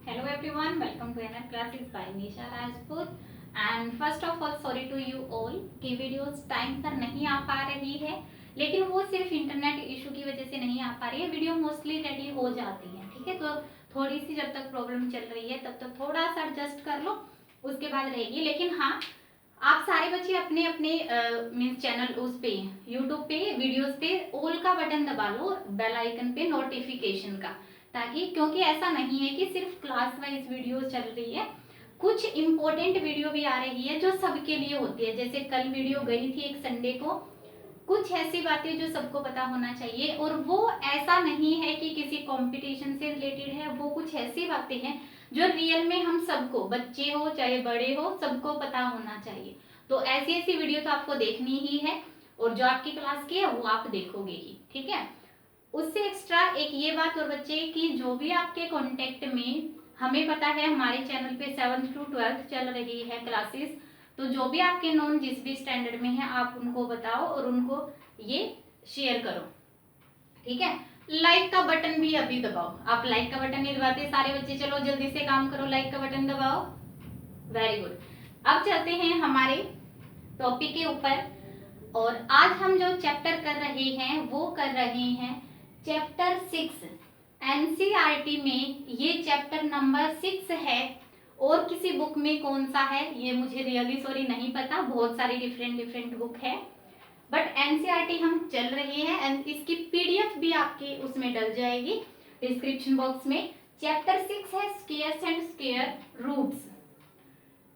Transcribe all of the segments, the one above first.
Hello everyone, welcome to another classes by Nisha Rajput. And first of all, sorry to you all कि videos time पर नहीं आ पा रही है, लेकिन वो सिर्फ इंटरनेट इशू की वजह से नहीं आ पा रही है। वीडियो मोस्टली रेडी हो जाती है, ठीक है। तो थोड़ी सी जब तक प्रॉब्लम चल रही है तब तक थोड़ा सा एडजस्ट कर लो, उसके बाद रहेगी। लेकिन हाँ, आप सारे बच्चे अपने अपने मीन्स चैनल उस पे यूट्यूब पे वीडियोस पे ऑल का बटन दबा लो, बेल आइकन पे नोटिफिकेशन का, ताकि क्योंकि ऐसा नहीं है कि सिर्फ क्लास वाइज वीडियो चल रही है, कुछ इम्पोर्टेंट वीडियो भी आ रही है जो सबके लिए होती है। जैसे कल वीडियो गई थी एक संडे को, कुछ ऐसी बातें जो सबको पता होना चाहिए, और वो ऐसा नहीं है कि किसी कंपटीशन से रिलेटेड है, वो कुछ ऐसी बातें हैं जो रियल में हम सबको, बच्चे हो चाहे बड़े हो, सबको पता होना चाहिए। तो ऐसी ऐसी वीडियो तो आपको देखनी ही है, और जो आपकी क्लास की है वो आप देखोगे ही, ठीक है। उससे एक्स्ट्रा एक ये बात और बच्चे कि जो भी आपके कांटेक्ट में, हमें पता है हमारे चैनल पे 7th to 12th चल रही है क्लासेस, तो जो भी आपके नॉन जिस भी स्टैंडर्ड में है आप उनको बताओ और उनको ये शेयर करो, ठीक है। लाइक का बटन भी अभी दबाओ, आप लाइक का बटन नहीं दबाते सारे बच्चे, चलो जल्दी से काम करो, लाइक का बटन दबाओ, वेरी गुड। अब चलते हैं हमारे टॉपिक के ऊपर, और आज हम जो चैप्टर कर रहे हैं वो कर रहे हैं चैप्टर 6। एनसीईआरटी में ये चैप्टर नंबर 6 है, और किसी बुक में कौन सा है ये मुझे रियली सॉरी नहीं पता, बहुत सारी डिफरेंट डिफरेंट बुक है, बट एनसीईआरटी हम चल रहे हैं। एंड इसकी पीडीएफ भी आपके उसमें डल जाएगी डिस्क्रिप्शन बॉक्स में। चैप्टर 6 है squares and square roots.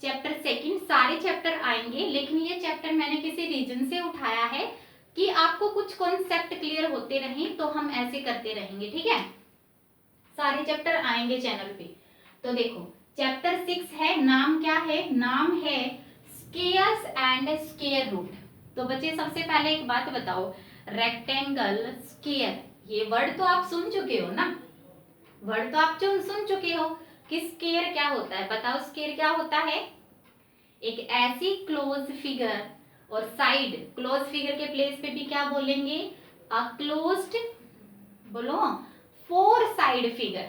Chapter 2 सारे चैप्टर आएंगे, लेकिन ये चैप्टर मैंने किसी रीजन से उठाया है कि आपको कुछ कॉन्सेप्ट क्लियर होते रहें, तो हम ऐसे करते रहेंगे, ठीक है। सारे चैप्टर आएंगे चैनल पे। तो देखो चैप्टर 6 है, नाम क्या है, नाम है स्केयर्स एंड स्केयर रूट। तो बच्चे सबसे पहले एक बात बताओ, रेक्टेंगल, स्केयर, ये वर्ड तो आप सुन चुके हो ना, वर्ड तो आप सुन चुके हो कि स्केयर क्या होता है। बताओ स्केयर क्या होता है। एक ऐसी क्लोज फिगर, और साइड क्लोज फिगर के प्लेस पे भी क्या बोलेंगे, अ क्लोज्ड, बोलो, 4 साइड फिगर,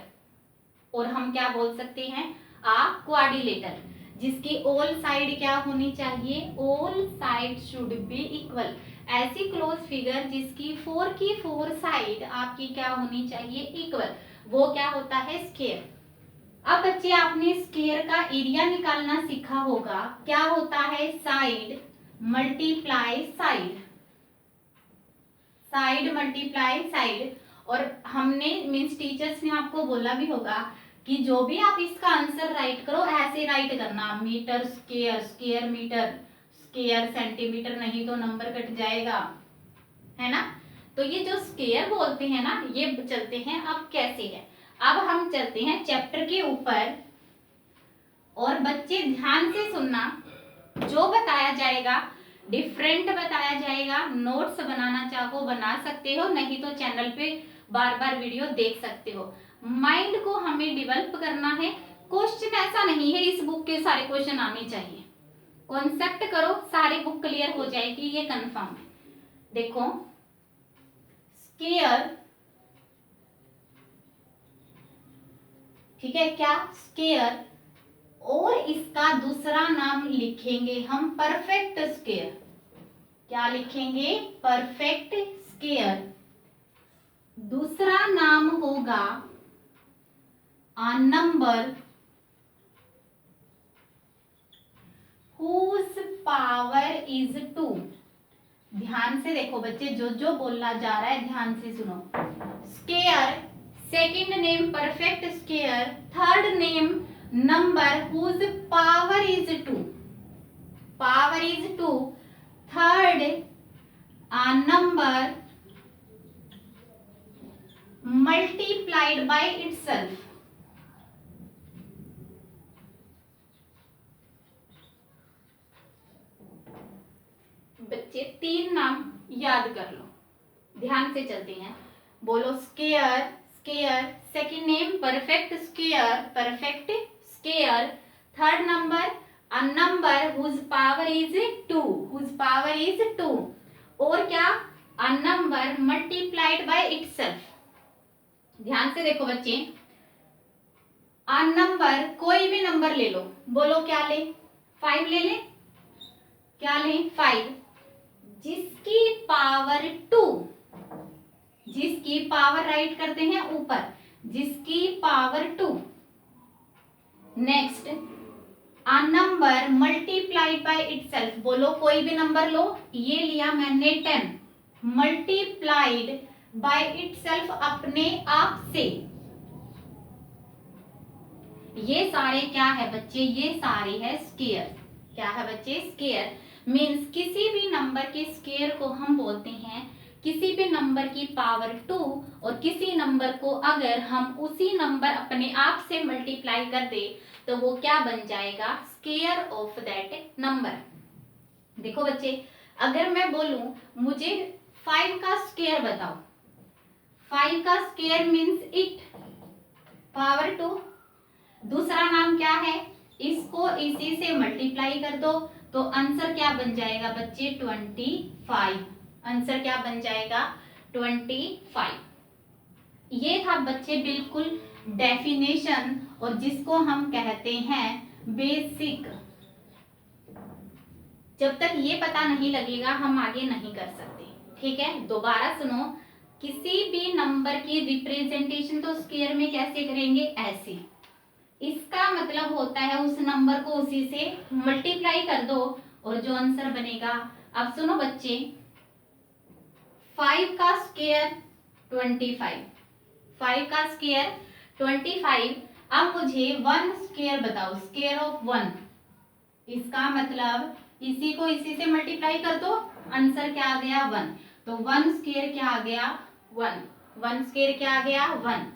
और हम क्या बोल सकते हैं, अ क्वाड्रिलेटरल, जिसकी ऑल साइड क्या होनी चाहिए, all side should be equal. ऐसी क्लोज फिगर जिसकी 4 की 4 साइड आपकी क्या होनी चाहिए, इक्वल, वो क्या होता है, स्केयर। अब बच्चे आपने स्केयर का एरिया निकालना सीखा होगा, क्या होता है, side multiply side, side multiply side. और हमने मीन्स टीचर्स ने आपको बोला भी होगा कि जो भी आप इसका आंसर राइट करो ऐसे राइट करना, metre square, square metre, square centimetre, नहीं तो नंबर कट जाएगा, है ना। तो ये जो स्केयर बोलते हैं ना, ये चलते हैं अब कैसे है। अब हम चलते हैं चैप्टर के ऊपर, और बच्चे ध्यान से सुनना, जो बताया जाएगा डिफरेंट बताया जाएगा। नोट्स बनाना चाहो बना सकते हो, नहीं तो चैनल पे बार बार वीडियो देख सकते हो। माइंड को हमें डेवलप करना है। क्वेश्चन ऐसा नहीं है इस बुक के सारे क्वेश्चन आने चाहिए, कॉन्सेप्ट करो, सारी बुक क्लियर हो जाएगी, ये कंफर्म है। देखो स्केयर, ठीक है, क्या स्केयर, और इसका दूसरा नाम लिखेंगे हम परफेक्ट स्केयर। क्या लिखेंगे, परफेक्ट स्केयर। दूसरा नाम होगा a number whose power is 2। ध्यान से देखो बच्चे, जो जो बोलना जा रहा है ध्यान से सुनो। Square, second name perfect square, third name number whose power is 2, power is 2, third a number multiplied by itself। बच्चे 3 नाम याद कर लो, ध्यान से चलते हैं, बोलो square, square, second name perfect square, perfect square, third number a number whose power is 2, whose power is 2, और क्या, a number multiplied by itself. ध्यान से देखो बच्चे, अ नंबर नंबर, कोई भी नंबर ले लो, बोलो क्या ले, 5 ले ले, क्या ले 5, जिसकी पावर 2, जिसकी पावर राइट करते हैं ऊपर, जिसकी power 2। Next, a number multiplied by itself, बोलो कोई भी नंबर लो, ये लिया मैंने 10, multiplied by itself, अपने आप से। ये सारे क्या है बच्चे, ये सारे है स्क्वायर। क्या है बच्चे, स्क्वायर। मीन्स किसी भी नंबर के स्क्वायर को हम बोलते हैं किसी भी नंबर की पावर 2, और किसी नंबर को अगर हम उसी नंबर अपने आप से मल्टीप्लाई कर दे तो वो क्या बन जाएगा, स्क्वायर ऑफ दैट नंबर। देखो बच्चे, अगर मैं बोलूं मुझे 5 का स्क्वायर बताओ, 5 का स्क्वायर मीन्स 8 पावर 2। दूसरा नाम क्या है, इसको इसी से मल्टीप्लाई कर दो तो आंसर क्या बन जाएगा बच्चे, 25। आंसर क्या बन जाएगा, 25। ये था बच्चे बिल्कुल डेफिनेशन, और जिसको हम कहते हैं बेसिक। जब तक ये पता नहीं लगेगा हम आगे नहीं कर सकते। ठीक है, दोबारा सुनो, किसी भी नंबर की रिप्रेजेंटेशन तो स्क्वायर में कैसे करेंगे, ऐसे। इसका मतलब होता है उस नंबर को उसी से मल्टीप्लाई कर दो और जो आंसर बनेगा। अब सुनो बच्चे, 5 का स्क्वायर 25, 5 का स्क्वायर 25। अब मुझे 1 स्क्वायर बताओ, स्क्वायर ऑफ 1। इसका मतलब इसी को इसी से मल्टीप्लाई कर दो, आंसर क्या आ गया, 1। तो 1 स्क्वायर क्या आ गया, 1। 1 स्क्वायर क्या आ गया, 1।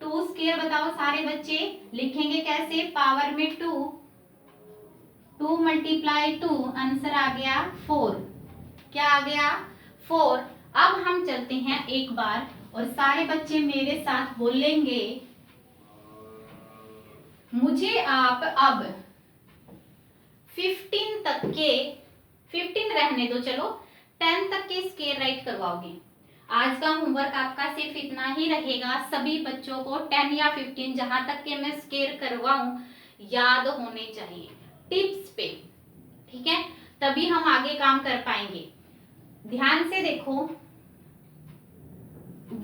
2 स्क्वायर बताओ सारे बच्चे, लिखेंगे कैसे, पावर में 2, 2 मल्टीप्लाई 2, आंसर आ गया 4। क्या आ गया, 4। अब हम चलते हैं एक बार और सारे बच्चे मेरे साथ बोलेंगे, मुझे आप अब 15 तक के, 15 रहने दो चलो, 10 तक के स्क्वायर राइट करवाओगे। आज का होमवर्क आपका सिर्फ इतना ही रहेगा, सभी बच्चों को 10 या 15 जहां तक के मैं स्क्वायर करवाऊं याद होने चाहिए टिप्स पे। ठीक है, तभी हम आगे काम कर पाएंगे। ध्यान से देखो,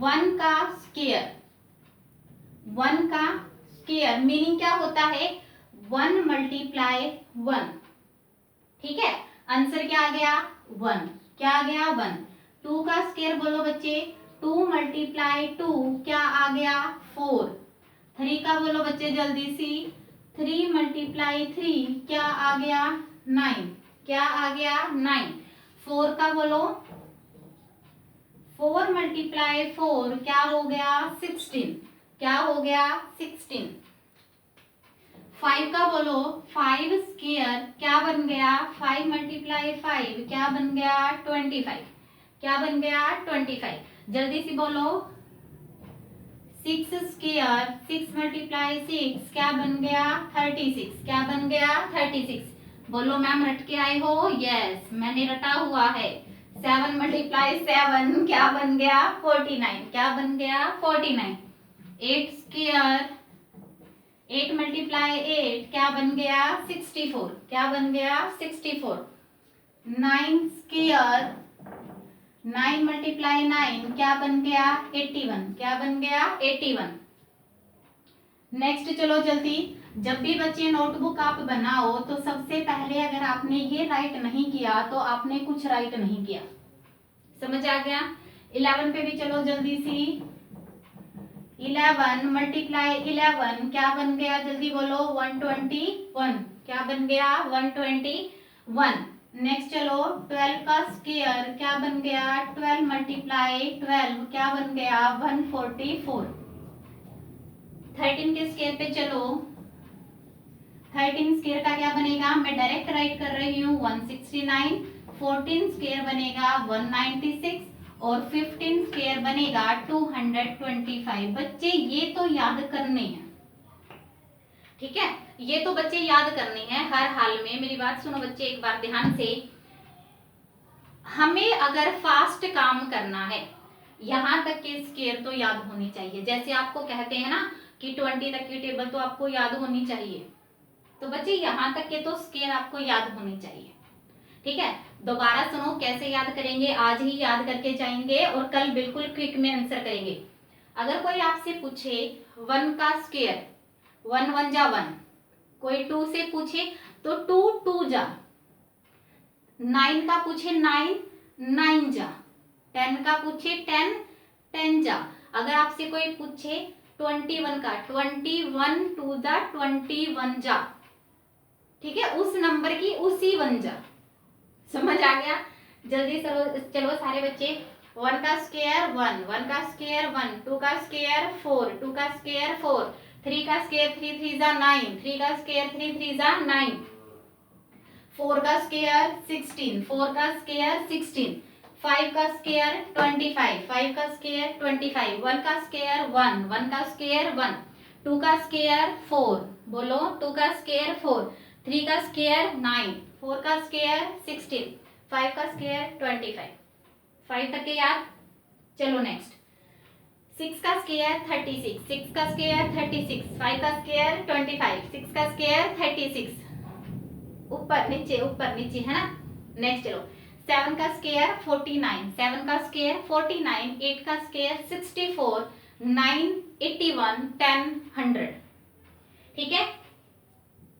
1 का स्क्वायर, 1 का स्क्वायर मीनिंग क्या होता है, 1 मल्टीप्लाई 1। ठीक है, आंसर क्या आ गया, 1। क्या आ गया, 1। 2 का स्क्वायर बोलो बच्चे, 2 मल्टीप्लाई 2, क्या आ गया, 4। 3 का बोलो बच्चे जल्दी सी, 3 मल्टीप्लाई 3, क्या आ गया, 9। क्या आ गया, 9। 4 का बोलो, 4 मल्टीप्लाई 4, क्या हो गया, 16। क्या हो गया, 16। 5 का बोलो, 5 स्क्वायर क्या बन गया, 5 मल्टीप्लाई 5, क्या बन गया, 25। क्या बन गया, 25। जल्दी से बोलो, 6 स्क्वायर, 6 मल्टीप्लाई 6, क्या बन गया, 36। क्या बन गया, 36। बोलो मैम रट के आए हो, यस मैंने रटा हुआ है। 7 मल्टीप्लाई 7, क्या बन गया, 49। क्या बन गया, 49। 8 स्क्वायर, 8 मल्टीप्लाई 8, क्या बन गया, 64। क्या बन गया, 64। 9 स्क्वायर, 9 मल्टीप्लाई 9, क्या बन गया, 81। क्या बन गया, 81। नेक्स्ट चलो जल्दी, जब भी बच्चे नोटबुक आप बनाओ तो सबसे पहले अगर आपने ये राइट नहीं किया तो आपने कुछ राइट नहीं किया। समझ आ गया। 11 पे भी चलो जल्दी सी, 11 मल्टीप्लाई 11, क्या बन गया, जल्दी बोलो, 121। क्या बन गया, 121। नेक्स्ट चलो, 12 का स्क्वायर, क्या बन गया, 12 मल्टीप्लाई 12, क्या बन गया, 144। 13 के स्क्वायर पे चलो, 13 स्क्वायर का क्या बनेगा, मैं डायरेक्ट राइट कर रही हूँ, 169। 14 स्क्वायर बनेगा 196 और 15 स्क्वायर बनेगा 225। बच्चे ये तो याद करने हैं, ठीक है, ये तो बच्चे याद करने हैं हर हाल में। मेरी बात सुनो बच्चे एक बार ध्यान से, हमें अगर फास्ट काम करना है यहाँ तक के स्क्वायर तो याद होनी चाहिए। जैसे आपको कहते हैं ना कि 20 तक की टेबल तो आपको याद होनी चाहिए। तो बच्चे यहाँ तक के तो स्केयर आपको याद होनी चाहिए। ठीक है, दोबारा सुनो कैसे याद करेंगे, आज ही याद करके जाएंगे और कल बिल्कुल क्विक में आंसर करेंगे। अगर कोई आपसे पूछे 1 का स्केयर, 1 1 जा 1, कोई 2 से पूछे तो 2 2 जा, 9 का पूछे 9 9 जा, 10 का पूछे 10 10 जा। अगर आपसे कोई पूछे 21 का 21 2 जा 21 जा, ठीक है, उस नंबर की उसी 1 जा। समझ आ गया? जल्दी चलो सारे बच्चे। 1 का स्केयर 1, 1 का स्केयर 1, 2 का स्केयर 4, 2 का स्केयर 4, 3 का स्केयर 3 3 जा 9, 3 का स्केयर 3 3 जा 9, 4 का स्केयर 16, 4 का स्केयर 16, 5 का स्केयर 25, 5 का स्केयर 25, 1 का स्केयर 1, 1 का स्केयर 1, 2 का स्केयर 4, बोलो 2 का स्केयर 4, 3 का स्केयर 9, 4 का स्केयर 16, 5 का स्केयर 25, 5 तक के याद। चलो नेक्स्ट, 6 का स्केयर 36, 6 का स्केयर 36, 5 का स्केयर 25, 6 का स्केयर 36, ऊपर नीचे है ना। नेक्स्ट चलो, 7 का स्केयर 49, 7 का स्केयर 49, 8 का स्केयर 64, 9 81, 10 100। ठीक है,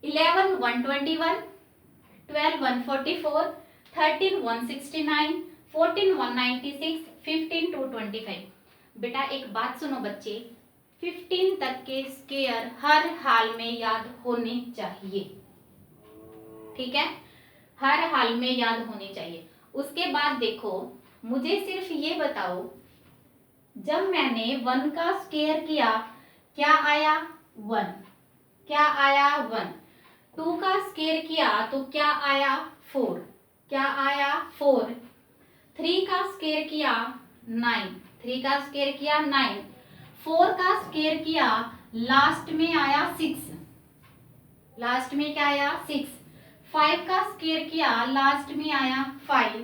11 121, 12 144, 13 169, 14 196, 15 225। बेटा एक बात सुनो बच्चे, 15 तक के स्केयर हर हाल में याद होने चाहिए। ठीक है, हर हाल में याद होने चाहिए। उसके बाद देखो, मुझे सिर्फ ये बताओ, जब मैंने 1 का स्केयर किया क्या आया? 1। क्या आया? 1। 2 का स्केयर किया तो क्या आया? 4। क्या आया? 4। 3 का स्केयर किया 9, 3 का स्केयर किया 9, 4 का स्केयर किया, लास्ट में आया 6, लास्ट में क्या आया? 6। 5 का स्केयर किया, लास्ट में आया 5,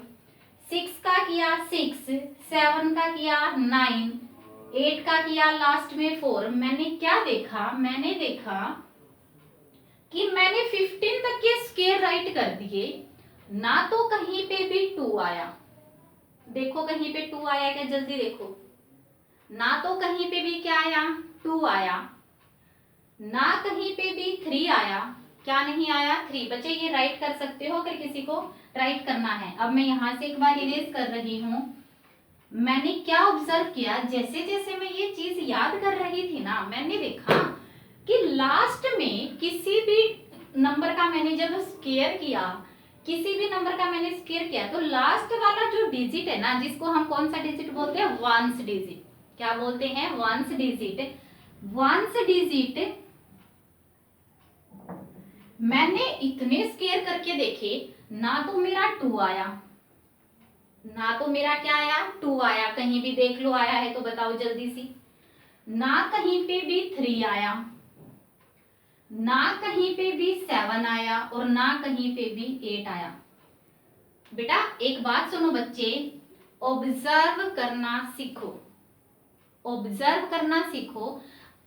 6 का किया 6, 7 का किया 9, 8 का किया लास्ट में 4। मैंने क्या देखा? मैंने देखा कि मैंने 15 तक के स्केयर राइट कर दिए, ना तो कहीं पे भी 2 आया। देखो कहीं पे 2 आया क्या? जल्दी देखो, ना तो कहीं पे भी क्या आया? 2 आया, ना कहीं पे भी 3 आया। क्या नहीं आया? 3। बच्चे ये राइट कर सकते हो अगर किसी को राइट करना है। अब मैं यहां से एक बार इरेज कर रही हूं। मैंने क्या ऑब्जर्व किया, जैसे जैसे मैं ये चीज याद कर रही थी ना, मैंने देखा कि लास्ट में किसी भी नंबर का मैंने जब स्केयर किया, किसी भी नंबर का मैंने स्केयर किया, तो लास्ट वाला जो डिजिट है ना, जिसको हम कौन सा डिजिट बोलते हैं? Ones digit. क्या बोलते हैं? Ones digit. वंस डिजिट मैंने इतने स्केयर करके देखे, ना तो मेरा 2 आया, ना तो मेरा क्या आया? 2 आया। कहीं भी देख लो आया है तो बताओ जल्दी सी। ना कहीं पे भी 3 आया, ना कहीं पे भी 7 आया, और ना कहीं पे भी 8 आया। बेटा एक बात सुनो बच्चे, ऑब्जर्व करना सीखो, ऑब्जर्व करना सीखो,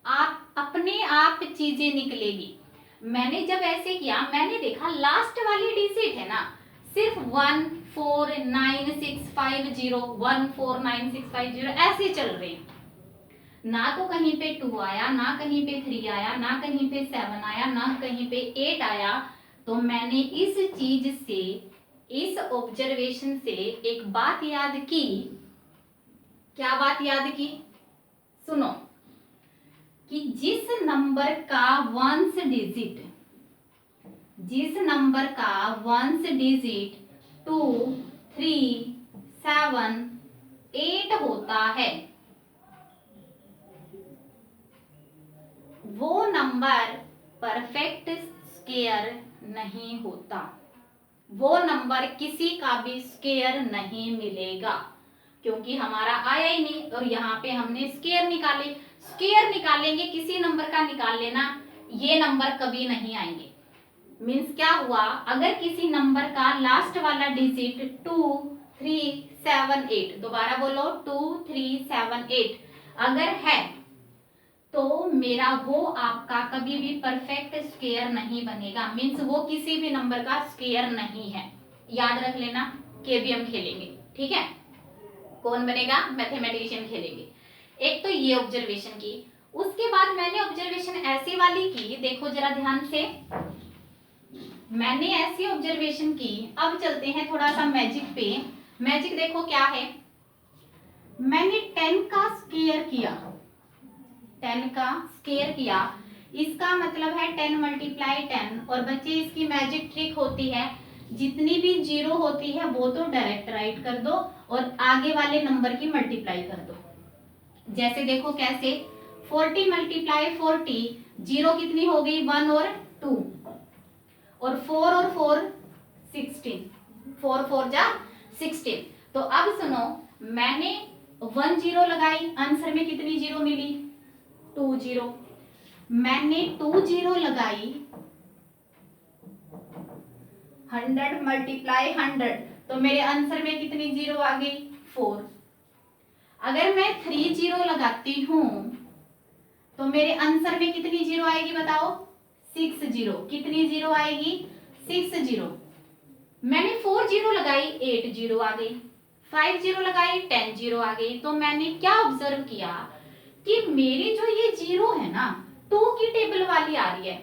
आप अपने आप चीजें निकलेगी। मैंने जब ऐसे किया, मैंने देखा लास्ट वाली डिजिट है ना, सिर्फ 1 4 9 6 5 0, 1 4 9 6 5 0 ऐसे चल रहे, ना तो कहीं पे 2 आया, ना कहीं पे 3 आया, ना कहीं पे 7 आया, ना कहीं पे 8 आया। तो मैंने इस चीज से, इस ऑब्जर्वेशन से एक बात याद की। क्या बात याद की? सुनो, कि जिस नंबर का वंस डिजिट, जिस नंबर का वंस डिजिट 2 3 7 8 होता है, वो नंबर परफेक्ट स्केयर नहीं होता। वो नंबर किसी का भी स्केयर नहीं मिलेगा, क्योंकि हमारा आया ही नहीं और यहाँ पे हमने स्केयर निकाले। स्केयर निकालेंगे, किसी नंबर का निकाल लेना, ये नंबर कभी नहीं आएंगे। मीन्स क्या हुआ? अगर किसी नंबर का लास्ट वाला डिजिट 2 3 7 8, दोबारा बोलो 2 3 7 8 अगर है, तो मेरा वो आपका कभी भी परफेक्ट स्क्वायर नहीं बनेगा, मीन्स वो किसी भी नंबर का स्क्वायर नहीं है। याद रख लेना, के भी हम खेलेंगे, ठीक है। कौन बनेगा? मैथमेटिशियन खेलेंगे। एक तो ये ऑब्जर्वेशन की, उसके बाद मैंने ऑब्जर्वेशन ऐसी वाली की, देखो जरा ध्यान से, मैंने ऐसी ऑब्जर्वेशन की। अब चलते हैं थोड़ा सा मैजिक पे। मैजिक देखो क्या है, मैंने 10 का स्क्वायर किया, 10 का स्क्वायर किया, इसका मतलब है 10 मल्टीप्लाई 10। और बच्चे इसकी मैजिक ट्रिक होती है, जितनी भी जीरो होती है वो तो डायरेक्ट राइट कर दो और आगे वाले नंबर की मल्टीप्लाई कर दो। जैसे देखो कैसे, 40 मल्टीप्लाई 40, जीरो कितनी हो गई? 1 और 2, और 4 और 4 16, 4 4 जा 16। तो अब सुनो, मैंने 1 जीरो लगाई, आंसर में कितनी जीरो मिली? 2 जीरो। मैंने 2 जीरो लगाई, 100 मल्टीप्लाई 100, तो मेरे आंसर में कितनी जीरो आ गई? 4। अगर मैं 3 जीरो लगाती हूं तो मेरे आंसर में कितनी जीरो आएगी बताओ? 6 जीरो। कितनी जीरो आएगी? 6 जीरो। मैंने 4 जीरो लगाई, 8 जीरो आ गई, 5 जीरो लगाई, 10 जीरो आ गई। तो मैंने क्या ऑब्जर्व किया कि मेरी जो ये जीरो है ना, 2 की टेबल वाली आ रही है।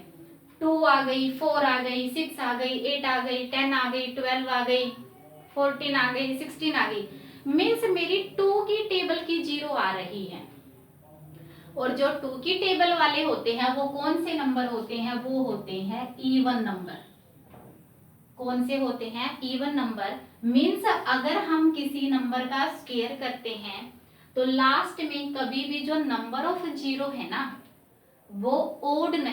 2 आ गई, 4 आ गई, 6 आ गई, 8 आ गई, 10 आ गई, 12 आ गई, 14 आ गई, 16 आ गई। मीन्स मेरी 2 की टेबल की जीरो आ रही है। और जो 2 की टेबल वाले होते हैं वो कौन से नंबर होते हैं? वो होते हैं इवन नंबर। कौन से होते हैं? Even number. मीन्स अगर हम किसी नंबर का स्क्वायर करते हैं तो लास्ट में कभी भी जो नंबर ऑफ जीरो है ना, वो ओड